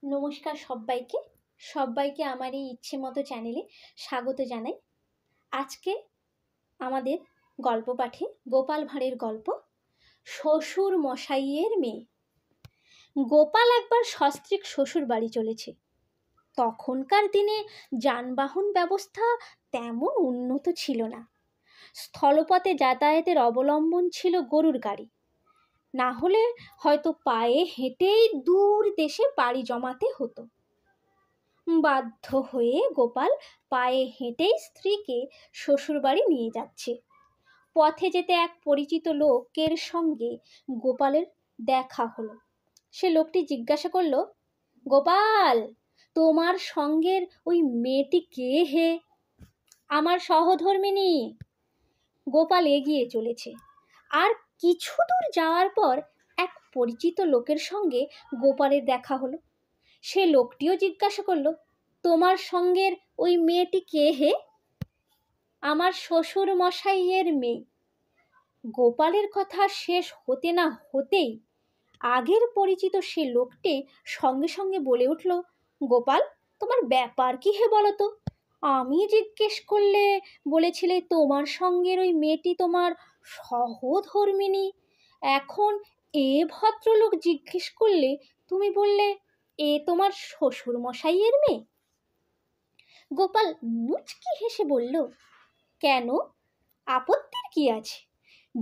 নমস্কার সবাইকে। সবাইকে আমার এই ইচ্ছে মতো চ্যানেলে স্বাগত জানাই। আজকে আমাদের গল্প পাঠে গোপাল ভাঁড়ের গল্প শ্বশুর মশাইয়ের মেয়ে। গোপাল একবার সস্ত্রীক শ্বশুর বাড়ি চলেছে। তখনকার দিনে যানবাহন ব্যবস্থা তেমন উন্নত ছিল না। স্থলপথে যাতায়াতের অবলম্বন ছিল গরুর গাড়ি, না হলে হয়তো পায়ে হেঁটেই দূর দেশে পাড়ি জমাতে হতো। বাধ্য হয়ে গোপাল পায়ে হেঁটেই স্ত্রীকে শ্বশুরবাড়ি নিয়ে যাচ্ছে। পথে যেতে এক পরিচিত লোকের সঙ্গে গোপালের দেখা হলো। সে লোকটি জিজ্ঞাসা করলো, গোপাল, তোমার সঙ্গের ওই মেয়েটি কে হে? আমার সহধর্মিণী। গোপাল এগিয়ে চলেছে। আর কিছু দূর যাওয়ার পর এক পরিচিত লোকের সঙ্গে গোপালের দেখা হলো। সে লোকটিও জিজ্ঞাসা করলো, তোমার সঙ্গের ওই মেয়েটি কে হে? আমার শ্বশুর মশাইয়ের মেয়ে। গোপালের কথা শেষ হতে না হতেই আগের পরিচিত সে লোকটি সঙ্গে সঙ্গে বলে উঠল, গোপাল, তোমার ব্যাপার কি হে বলো তো? আমি জিজ্ঞেস করলে বলেছিলে তোমার সঙ্গের ওই মেয়েটি তোমার সহধর্মিণী। এখন এ ভদ্রলোক জিজ্ঞেস করলে তুমি বললে এ তোমার শ্বশুর মশাইয়ের মেয়ে। গোপাল মুচকি হেসে বলল, কেন, আপত্তির কি আছে?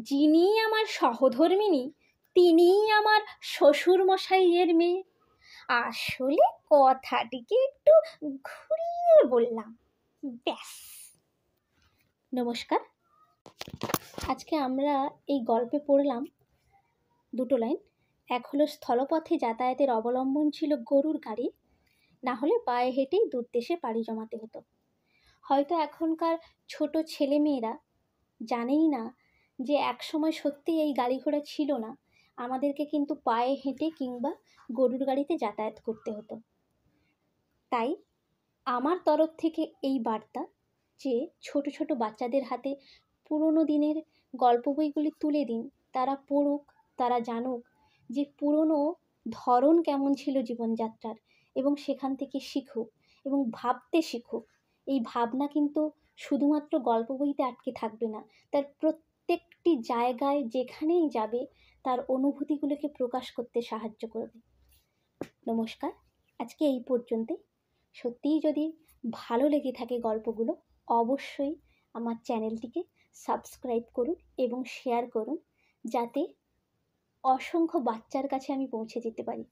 যিনি আমার সহধর্মিণী তিনিই আমার শ্বশুর মশাইয়ের মেয়ে। আসলে কথাটিকে একটু ঘুরিয়ে বললাম, ব্যাস। নমস্কার। আজকে আমরা এই গল্পে পড়লাম দুটো লাইন। এক হলো, স্থলপথে যাতায়াতের অবলম্বন ছিল গরুর গাড়ি, না হলে পায়ে হেঁটেই দূর দেশে পাড়ি জমাতে হতো। হয়তো এখনকার ছোট ছেলেমেয়েরা জানেই না যে একসময় সত্যি এই গাড়ি ঘোড়া ছিল না, আমাদেরকে কিন্তু পায়ে হেঁটে কিংবা গরুর গাড়িতে যাতায়াত করতে হতো। তাই আমার তরফ থেকে এই বার্তা যে ছোট ছোট বাচ্চাদের হাতে পুরনো দিনের গল্প বইগুলি তুলে দিন, তারা পড়ুক, তারা জানুক যে পুরনো ধরন কেমন ছিল জীবনযাত্রার, এবং সেখান থেকে শিখুক এবং ভাবতে শিখুক। এই ভাবনা কিন্তু শুধুমাত্র গল্প বইতে আটকে থাকবে না, তার প্রত্যেকটি জায়গায় যেখানেই যাবে তার অনুভূতিগুলোকে প্রকাশ করতে সাহায্য করবে। নমস্কার, আজকে এই পর্যন্তই। সত্যিই যদি ভালো লেগে থাকে গল্পগুলো, অবশ্যই আমার চ্যানেলটিকে সাবস্ক্রাইব করুন এবং শেয়ার করুন, যাতে অসংখ্য বাচ্চার কাছে আমি পৌঁছে যেতে পারি।